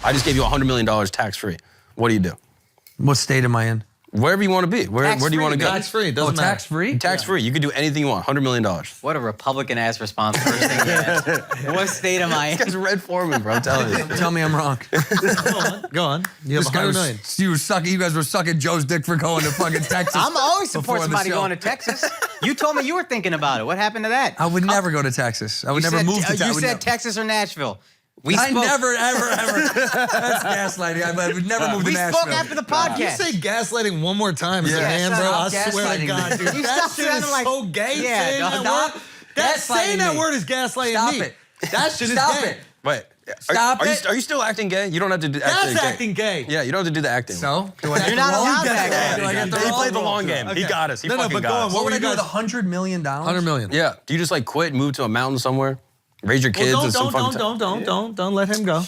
I just gave you $100 million tax-free. What do you do? What state am I in? Wherever you want to be. Where do you want to go? Tax-free, doesn't matter. Tax-free? Tax-free. You can do anything you want. $100 million. What a Republican-ass response. First thing you asked. What state am I in? This guy's Red Foreman, bro. I'm telling you. Tell me I'm wrong. Go on. You have $100 million. You guys were sucking Joe's dick for going to fucking Texas. I'm always support before the somebody show. going to Texas. You told me you were thinking about it. What happened to that? I would never go to Texas. I would You never said- move to Texas. You said Texas or Nashville. I never, ever. That's gaslighting. I would never move to We Nashville. spoke after the podcast. You say gaslighting one more time as a Yeah, man, bro. I stop swear to gaslighting God, me. dude. You That stop shit is sounding like- so gay. Yeah, saying dog. that word. Saying that me. word is gaslighting Stop me. it. That shit is Stop gay. it. Wait. Stop are it. You still acting gay? You don't have to do That's acting gay. Yeah, you don't have to do the acting. So? Do I get You're the not wrong allowed to guy? act Do I get the He wrong played the one? long game. He got us. He No, fucking but go got on. us. What would I do guys- with $100 million? $100 million. Yeah. Do you just like quit, move to a mountain somewhere, raise your kids, and some fun time? Don't let him go.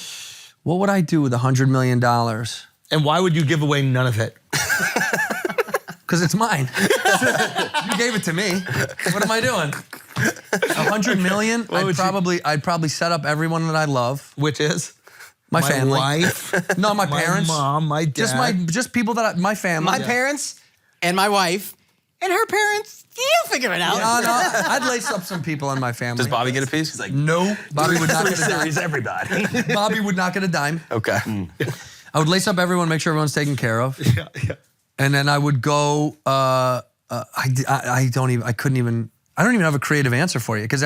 What would I do with $100 million? And why would you give away none of it? Because it's mine. You gave it to me. What am I doing? $100 million? I'd probably set up everyone that I love. Which is? My family. wife. No, my parents. My mom, my dad. Just people that my family. My parents and my wife and her parents. You'll figure it out. No, I'd lace up some people in my family. Does Bobby get a piece? He's like, No, Bobby would not get a dime. everybody. Bobby would not get a dime. Okay. I would lace up everyone, make sure everyone's taken care of. Yeah. And then I would go. I don't even have a creative answer for you because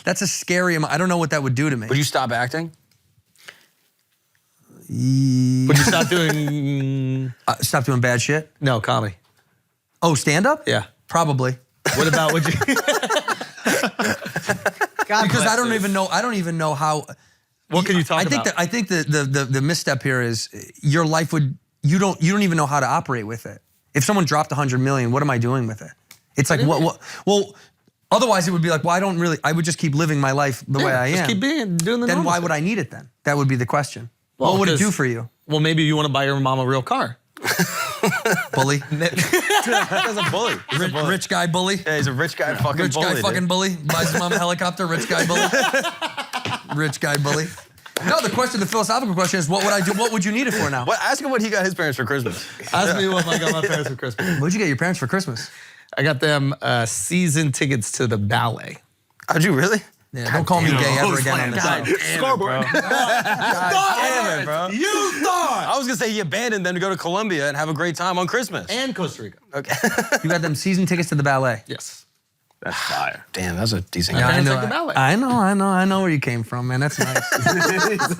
that's a scary amount. I don't know what that would do to me. Would you stop acting? Would you stop doing... Stop doing bad shit? No, comedy. Oh, stand up? Yeah. Probably. What about, would you... Because I don't even know how. What can you talk about? I think the misstep here is your life would you don't even know how to operate with it. If someone dropped $100 million, what am I doing with it? It's like what well, otherwise it would be like, well, I would just keep living my life the way I am. Just keep doing the Then normal why shit. would I need it then? That would be the question. Well, what would it because- do for you? Well, maybe you want to buy your mom a real car. Bully? That's a bully. He's a bully. Rich guy bully? Yeah, he's a rich guy fucking Rich bully. guy fucking dude. bully? Buys his mom a helicopter, rich guy bully? Rich guy bully? No, the philosophical question is, what would I do? What would you need it for now? Well, ask him what he got his parents for Christmas. Ask me what I got my parents for Christmas. What'd you get your parents for Christmas? I got them season tickets to the ballet. How'd you really? Yeah, don't call me gay ever again on this show. Scoreboard. Damn it, bro. You thought. I was gonna say he abandoned them to go to Colombia and have a great time on Christmas. And Costa Rica. Okay. You got them season tickets to the ballet. Yes. That's fire. Damn, that's a decent Yeah, guy. I know. like the ballet. I know where you came from, man. That's nice.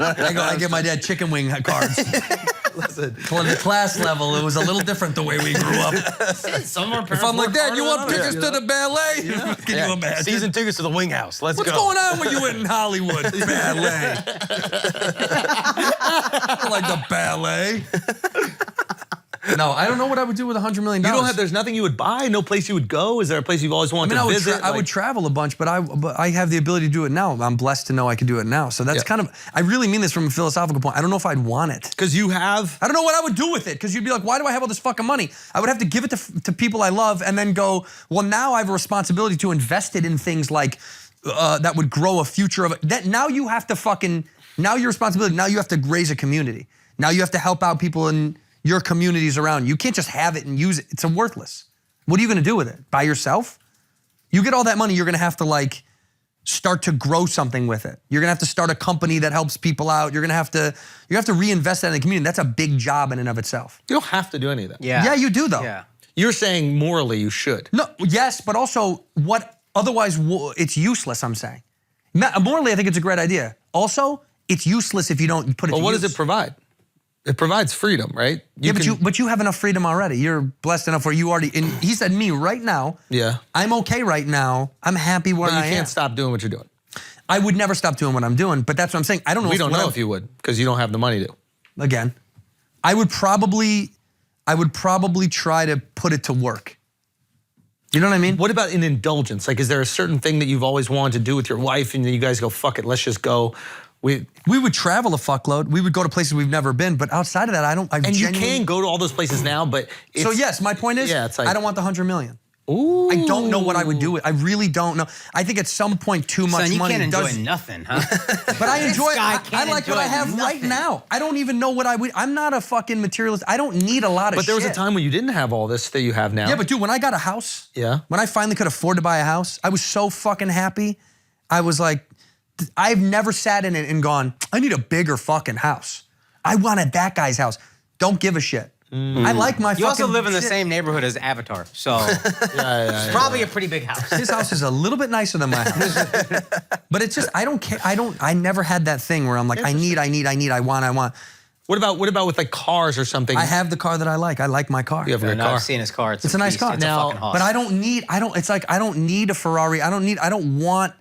I get my dad chicken wing cards. Listen. The class level, it was a little different the way we grew up. Some of our If I'm like, Dad, you want tickets to the ballet? Can you imagine? Season tickets to the Wing House. Let's What's go. going on when you went in Hollywood? Ballet. I like the ballet. No, I don't know what I would do with $100 million. You don't have. There's nothing you would buy. No place you would go. Is there a place you've always wanted to visit? I would travel a bunch, but I have the ability to do it now. I'm blessed to know I can do it now. So that's kind of. I really mean this from a philosophical point. I don't know if I'd want it. Because you have. I don't know what I would do with it, because you'd be like, why do I have all this fucking money? I would have to give it to people I love and then go, well, now I have a responsibility to invest it in things like that would grow a future of it. That now you have to now your responsibility, now you have to raise a community. Now you have to help out people in your communities around you. You can't just have it and use it. It's worthless. What are you gonna do with it? By yourself? You get all that money, you're gonna have to start to grow something with it. You're gonna have to start a company that helps people out. You're gonna have to reinvest that in the community. That's a big job in and of itself. You don't have to do any of that. Yeah. Yeah, you do though. Yeah. You're saying morally you should. No, yes, but also otherwise it's useless, I'm saying. Morally, I think it's a great idea. Also, it's useless if you don't put it to Well, what use. does it provide? It provides freedom, right? But you have enough freedom already. You're blessed enough where you already, and he said me right now, Yeah. I'm okay right now. I'm happy where But I you am. can't stop doing what you're doing. I would never stop doing what I'm doing, but that's what I'm saying. I don't know We don't know if you would, because you don't have the money to. Again, I would probably try to put it to work. You know what I mean? What about an indulgence? Like, is there a certain thing that you've always wanted to do with your wife and then you guys go, fuck it, let's just go? We would travel a fuckload. We would go to places we've never been, but outside of that, And you can go to all those places now, but it's... So yes, my point is, Yeah, it's like... I don't want the $100 million. Ooh. I don't know what I would do with. I really don't know. I think at some point too much Son, you money can't enjoy does. nothing, huh? But I enjoy. guy I can't like what I enjoy have right nothing. now. I don't even know what I would. I'm not a fucking materialist. I don't need a lot of. But there was a shit. time when you didn't have all this that you have now. Yeah, but dude, when I got a house, Yeah. when I finally could afford to buy a house, I was so fucking happy. I was like, I've never sat in it and gone, I need a bigger fucking house. I wanted that guy's house. Don't give a shit. I like my You fucking also live in the shit. same neighborhood as Avatar, so it's probably a pretty big house. His house is a little bit nicer than my house. But it's just, I don't care. I never had that thing where I'm like, I want. What about with like cars or something? I have the car that I like. I like my car. You have a good No, car. I've seen his car. It's a nice beast. car. It's Now- a fucking hoss. But I don't need a Ferrari. I don't want.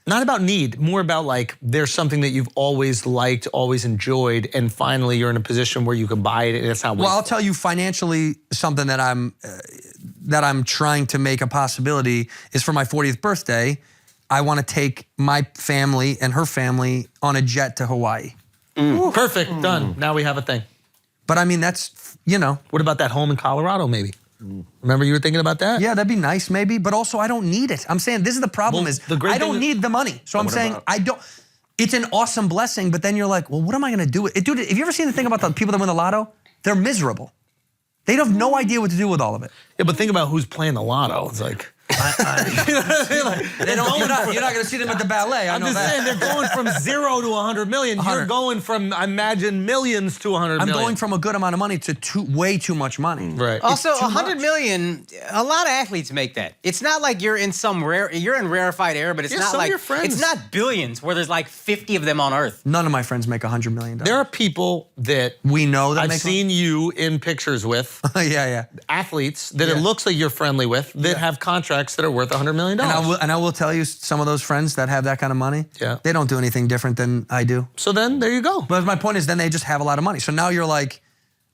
Not about need, more about like there's something that you've always liked, always enjoyed, and finally you're in a position where you can buy it and it's not Well, I'll wasteful. tell you financially something that I'm trying to make a possibility is for my 40th birthday, I want to take my family and her family on a jet to Hawaii. Perfect, done. Now we have a thing. But I mean, that's, you know, What about that home in Colorado maybe? Remember you were thinking about that? yeah, that'd be nice maybe, but also I don't need it. I'm saying this is the problem Well, is the great I don't thing- need the money. So I'm what saying about- I don't, it's an awesome blessing, but then you're like, well, what am I going to do with it? Dude, have you ever seen the thing about the people that win the lotto? They're miserable. They have no idea what to do with all of it. Yeah, but think about who's playing the lotto. It's like, They don't, you're not going to see them at the ballet. I I'm know just that. saying they're going from 0 to 100 million. You're 100. going from, I imagine, millions to 100 I'm million. going from a good amount of money to way too much money. Right. Also, It's too 100 much. million, a lot of athletes make that. It's not like you're in rarefied air, but it's Yeah, not some of like, your friends- it's not billions where there's like 50 of them on Earth. None of my friends make $100 million. There are people that We know that I've make seen you in pictures with, yeah. athletes that Yeah. it looks like you're friendly with, that have contracts that are worth $100 million. And I will tell you, some of those friends that have that kind of money, Yeah. they don't do anything different than I do. So then, there you go. But my point is, then they just have a lot of money. So now you're like,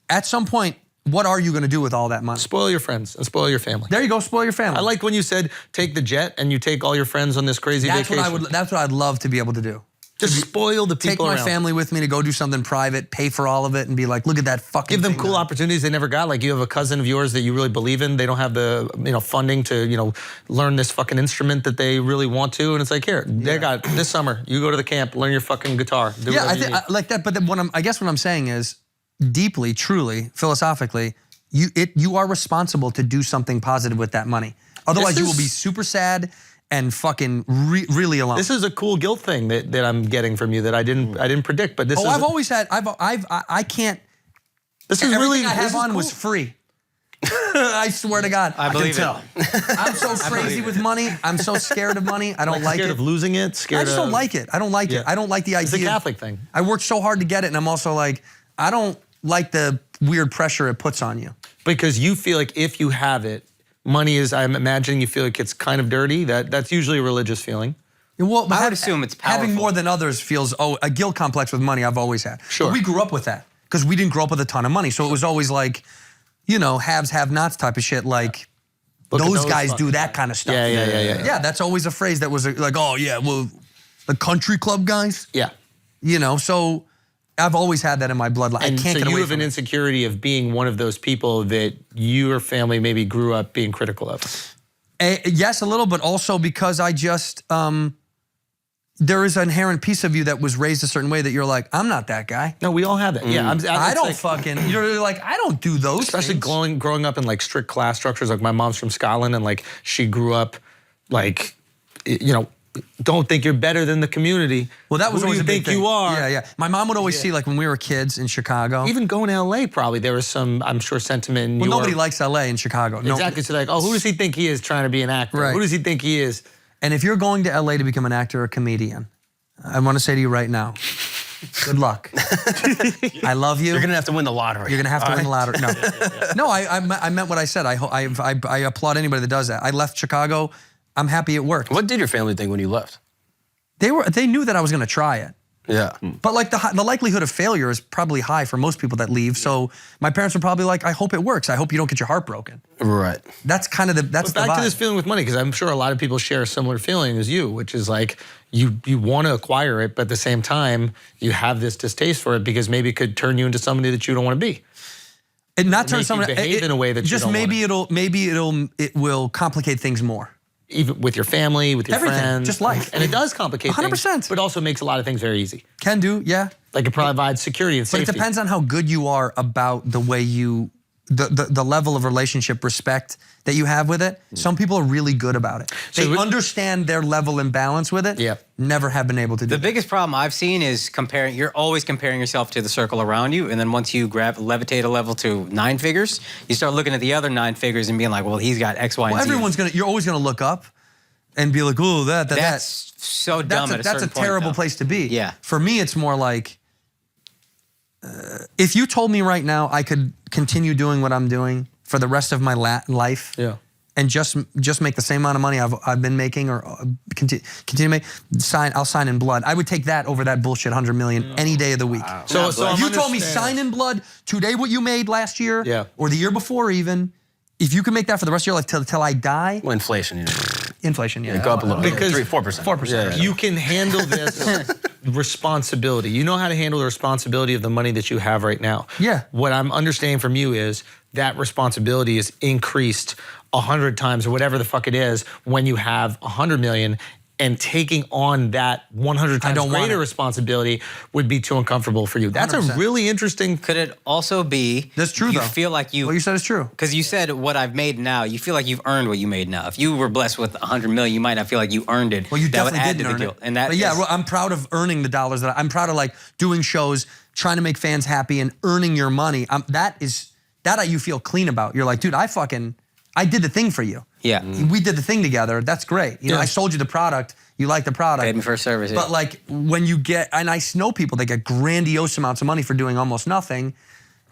at some point, what are you going to do with all that money? Spoil your friends and spoil your family. There you go, spoil your family. I like when you said take the jet and you take all your friends on this crazy that's vacation. that's what I'd love to be able to do. Just spoil the Take people my around. family with me to go do something private, pay for all of it, and be like, look at that fucking Give them thing cool that- opportunities they never got. Like you have a cousin of yours that you really believe in. They don't have the funding to learn this fucking instrument that they really want to, and it's like here they got this summer. You go to the camp, learn your fucking guitar. Do Yeah, whatever I you think need. I like that. But then I guess what I'm saying is, deeply, truly, philosophically, you are responsible to do something positive with that money. Otherwise, you will be super sad and fucking really alone. This is a cool guilt thing that I'm getting from you that I didn't predict. But this is I've always had. I can't. this is Everything really I have this is on cool. was free. I swear to God. I believe can tell. I'm so crazy with money. I'm so scared of money. I don't like scared it. of losing it. Scared I just don't of- like it. I don't like it. Yeah. I don't like the idea. It's a Catholic thing. I worked so hard to get it, and I'm also like, I don't like the weird pressure it puts on you. Because you feel like if you have it, money is. I'm imagining you feel like it's kind of dirty. That's usually a religious feeling. Well, I would assume it's having powerful. more than others feels a guilt complex with money. I've always had. Sure. But we grew up with that because we didn't grow up with a ton of money, so it was always like, haves, have-nots type of shit. Like Look at those guys fucking do that kind of stuff. Yeah. Yeah, that's always a phrase that was like, oh yeah, well, the country club guys. Yeah. So I've always had that in my bloodline. And I can't so get you away have from an it. insecurity of being one of those people that your family maybe grew up being critical of. Yes, a little, but also because I just, there is an inherent piece of you that was raised a certain way that you're like, I'm not that guy. No, we all have that. Yeah, I it's don't like- fucking, you're like, I don't do those Especially things. growing up in like strict class structures. Like my mom's from Scotland, and like she grew up like, don't think you're better than the community. Well, that was Who do always you a big think you thing. are. Yeah. My mom would always see, like when we were kids in Chicago. Even going to LA, probably there was some, I'm sure, sentiment in well, your- nobody likes LA in Chicago. No. Exactly. So like, oh, who does he think he is trying to be an actor? Right. Who does he think he is? And if you're going to LA to become an actor or a comedian, I want to say to you right now, good luck. I love you. You're gonna have to win the lottery. You're gonna have to win the lottery. No, I meant what I said. I applaud anybody that does that. I left Chicago. I'm happy it worked. What did your family think when you left? They knew that I was gonna try it. Yeah. But like the likelihood of failure is probably high for most people that leave. So my parents were probably like, I hope it works. I hope you don't get your heart broken. Right. That's kind of that's But the back vibe. to this feeling with money, because I'm sure a lot of people share a similar feeling as you, which is like you want to acquire it, but at the same time you have this distaste for it because maybe it could turn you into somebody that you don't want to be. And not turn Make you someone behave in a way that you just don't maybe it will complicate things more. Even with your family, with your Everything, friends. just life. And it does complicate 100%. things, but also makes a lot of things very easy. Can do, yeah. Like it provides security and But safety. it depends on how good you are about the way the level of relationship respect that you have with it. Some people are really good about it. They understand their level and balance with it. Yeah. Never have been able to do The that. biggest problem I've seen is comparing. You're always comparing yourself to the circle around you, and then once you levitate a level to 9 figures, you start looking at the other 9 figures and being like, well, he's got X, Y, and Z. You're always gonna look up and be like, oh, That's so dumb. That's a terrible place to be. Yeah. For me, it's more like, if you told me right now I could continue doing what I'm doing for the rest of my life, Yeah. and just make the same amount of money I've been making, or continue to make, I'll sign in blood. I would take that over that bullshit 100 million any day of the week. So if you told me sign in blood today what you made last year, Yeah. or the year before even, if you could make that for the rest of your life till I die, Well, inflation, you know. inflation, yeah. Go up a little. Because 4%. 4%. You can handle this responsibility. You know how to handle the responsibility of the money that you have right now. Yeah. What I'm understanding from you is that responsibility is increased 100 times or whatever the fuck it is when you have 100 million, and taking on that 100 times greater responsibility would be too uncomfortable for you. That's 100%. a really interesting. Could it also be That's true, you though. feel like you... What you said is true. Because you said what I've made now, you feel like you've earned what you made now. If you were blessed with 100 million, you might not feel like you earned it. Well, you that would definitely add didn't to the earn guilt. it. And that but yeah, is- well, I'm proud of earning the dollars I'm proud of, like, doing shows, trying to make fans happy, and earning your money. You feel clean about. You're like, dude, I did the thing for you. Yeah. We did the thing together. That's great. You know, I sold you the product. You like the product. Paid me for a service. Yeah. But like when you get, and I know people that get grandiose amounts of money for doing almost nothing,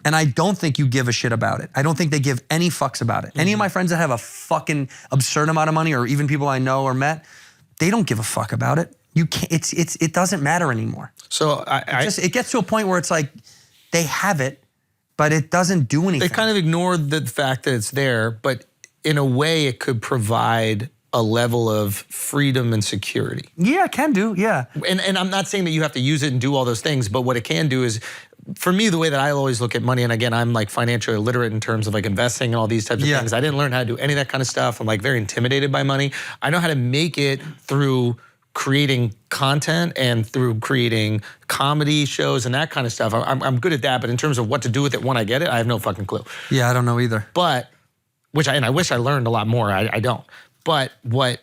and I don't think you give a shit about it. I don't think they give any fucks about it. Any of my friends that have a fucking absurd amount of money, or even people I know or met, they don't give a fuck about it. You can't. It doesn't matter anymore. So It gets to a point where it's like they have it, but it doesn't do anything. They kind of ignore the fact that it's there, but in a way it could provide a level of freedom and security. Yeah, it can do, yeah. And I'm not saying that you have to use it and do all those things, but what it can do is, for me, the way that I always look at money, and again, I'm like financially illiterate in terms of like investing and all these types of things. I didn't learn how to do any of that kind of stuff. I'm like very intimidated by money. I know how to make it through creating content and through creating comedy shows and that kind of stuff. I'm good at that, but in terms of what to do with it when I get it, I have no fucking clue. Yeah, I don't know either. But, I wish I learned a lot more, I don't. But what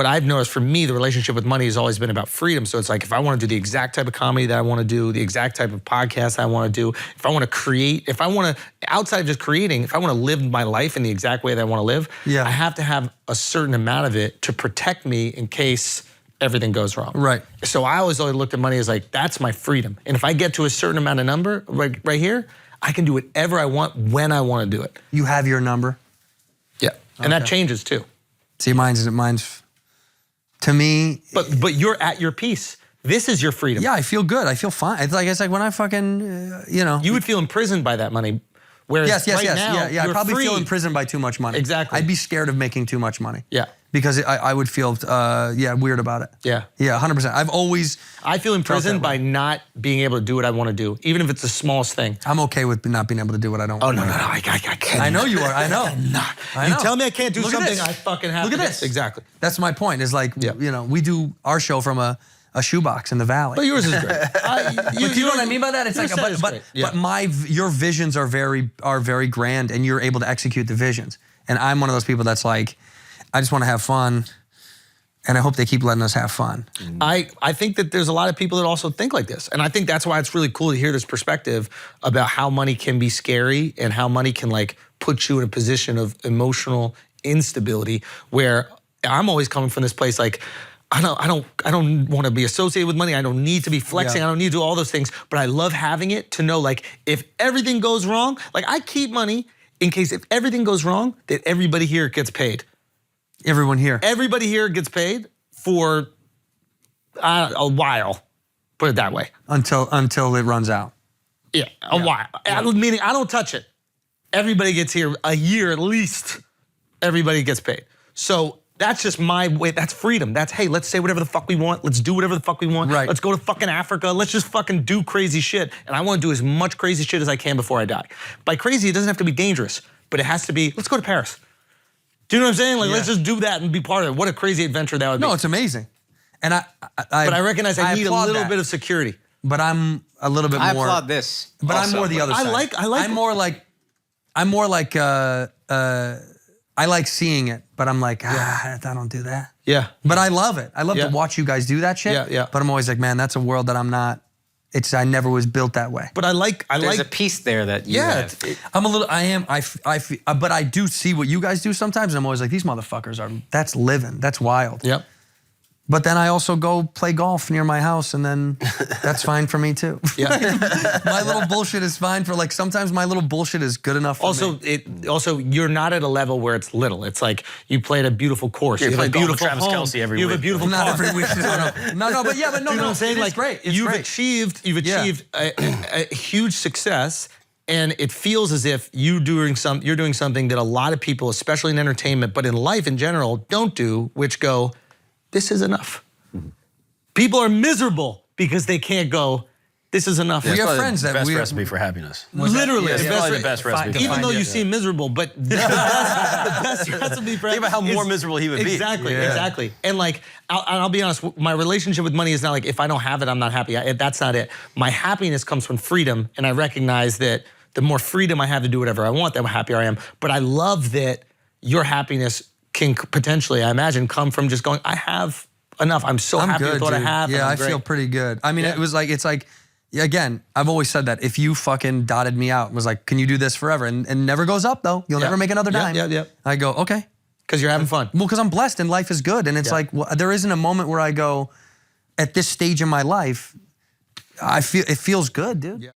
I've noticed for me, the relationship with money has always been about freedom. So it's like, if I want to do the exact type of comedy that I want to do, the exact type of podcast I want to do, if I want to create, if I want to, outside of just creating, if I want to live my life in the exact way that I want to live, I have to have a certain amount of it to protect me in case everything goes wrong. Right. So I always looked at money as like, that's my freedom. And if I get to a certain amount of number right here, I can do whatever I want when I want to do it. You have your number? Yeah. And that changes too. See, mine's to me. But you're at your peace. This is your freedom. Yeah, I feel good. I feel fine. It's like when I fucking, You would feel imprisoned by that money. Whereas yes. now, Yeah. I probably free. feel imprisoned by too much money. Exactly. I'd be scared of making too much money. Yeah. Because I would feel, weird about it. Yeah. Yeah, 100%. I feel imprisoned by not being able to do what I want to do, even if it's the smallest thing. I'm okay with not being able to do what I don't want. No, I can't. I know you are. I know. I know. You tell me I can't do Look at something, this. I fucking have Look to at do. this. Exactly. That's my point. Is like, we do our show from a shoebox in the valley. But yours is great. But do you know what I mean by that? It's like, but your visions are very grand, and you're able to execute the visions. And I'm one of those people that's like, I just want to have fun, and I hope they keep letting us have fun. I think that there's a lot of people that also think like this. And I think that's why it's really cool to hear this perspective about how money can be scary and how money can like put you in a position of emotional instability, where I'm always coming from this place like, I don't want to be associated with money. I don't need to be flexing. I don't need to do all those things. But I love having it to know, like, if everything goes wrong, like I keep money in case if everything goes wrong, that everybody here gets paid. Everyone here. Everybody here gets paid for a while. Put it that way. Until it runs out. Yeah, a while. Meaning I don't touch it. Everybody gets here a year at least. Everybody gets paid. So That's just my way. That's freedom. That's, hey, let's say whatever the fuck we want. Let's do whatever the fuck we want. Right. Let's go to fucking Africa. Let's just fucking do crazy shit. And I want to do as much crazy shit as I can before I die. By crazy, it doesn't have to be dangerous, but it has to be, let's go to Paris. Do you know what I'm saying? Like, let's just do that and be part of it. What a crazy adventure that would be. No, it's amazing. And but I recognize I need a little bit of security. But I'm a little bit more. I applaud this. But also. I'm more the other side. I'm more like I like seeing it, but I'm like, I don't do that. Yeah. But I love it. I love to watch you guys do that shit. Yeah. But I'm always like, man, that's a world that I'm not. I never was built that way. But There's a piece there that you have. I'm a little. But I do see what you guys do sometimes, and I'm always like, these motherfuckers are. That's living. That's wild. Yep. But then I also go play golf near my house, and then that's fine for me too. Yeah. My little bullshit is fine for sometimes my little bullshit is good enough for me. Also, you're not at a level where it's little. It's like you played a beautiful course. You have play a golf with beautiful Travis home. Kelce every You week. have a beautiful Not car. every week. No, but yeah, but no, you know what I'm saying? It's great. It's you've great. achieved a huge success, and it feels as if you're doing something that a lot of people, especially in entertainment, but in life in general, don't do, which go, this is enough. People are miserable because they can't go, this is enough. We have friends that best recipe for happiness. Literally, It's probably the best recipe. even though you seem miserable, but the best recipe for Think about how more miserable he would be. Exactly. And like, I'll be honest, my relationship with money is not like, if I don't have it, I'm not happy. That's not it. My happiness comes from freedom, and I recognize that the more freedom I have to do whatever I want, the happier I am. But I love that your happiness can potentially, I imagine, come from just going, I have enough. I'm so happy with what I have. Yeah, I feel pretty good. I mean, it's like, again, I've always said that if you fucking dotted me out and was like, can you do this forever? And never goes up though. You'll never make another dime. Yeah. I go, okay. Because you're having fun. Well, because I'm blessed and life is good. And it's like, well, there isn't a moment where I go, at this stage in my life, it feels good, dude.